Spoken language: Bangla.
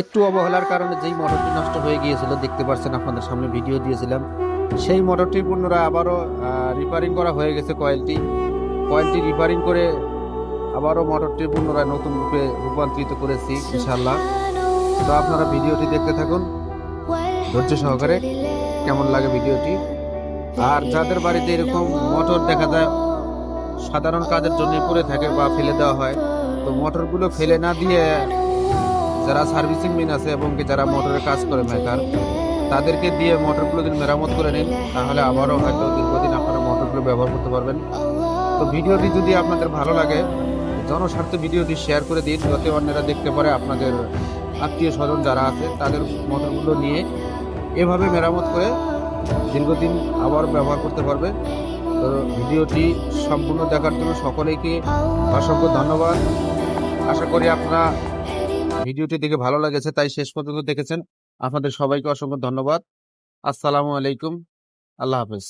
একটু অবহেলার কারণে যেই মোটরটি নষ্ট হয়ে গিয়েছিল, দেখতে পাচ্ছেন আপনাদের সামনে ভিডিও দিয়েছিলাম, সেই মোটরটি পুনরায় আবারও রিপেয়ারিং করা হয়ে গেছে। কয়েলটি রিপেয়ারিং করে আবারও মোটরটি পুনরায় নতুন রূপে রূপান্তরিত করেছি ইনশাল্লাহ। তো আপনারা ভিডিওটি দেখতে থাকুন ধৈর্য সহকারে, কেমন লাগে ভিডিওটি। আর যাদের বাড়িতে এরকম মোটর দেখা যায় সাধারণ কাজের জন্য পড়ে থাকে বা ফেলে দেওয়া হয়, তো মোটরগুলো ফেলে না দিয়ে যারা সার্ভিসিং ম্যান আছে এবং কি যারা মোটরের কাজ করে মেকার, তাদেরকে দিয়ে মোটরগুলো যদি মেরামত করে নিন, তাহলে আবারও হয়তো দীর্ঘদিন আপনারা মোটরগুলো ব্যবহার করতে পারবেন। তো ভিডিওটি যদি আপনাদের ভালো লাগে, জনস্বার্থে ভিডিওটি শেয়ার করে দিন, যাতে অন্যরা দেখতে পারে, আপনাদের আত্মীয় স্বজন যারা আছে তাদের মোটরগুলো নিয়ে এভাবে মেরামত করে দীর্ঘদিন আবার ব্যবহার করতে পারবে। তো ভিডিওটি সম্পূর্ণ দেখার জন্য সকলেইকে অসংখ্য ধন্যবাদ। আশা করি আপনারা ভিডিওটি দেখে ভালো লেগেছে, তাই শেষ পর্যন্ত দেখেছেন। আপনাদের সবাইকে অসংখ্য ধন্যবাদ। আসসালামু আলাইকুম। আল্লাহ হাফেজ।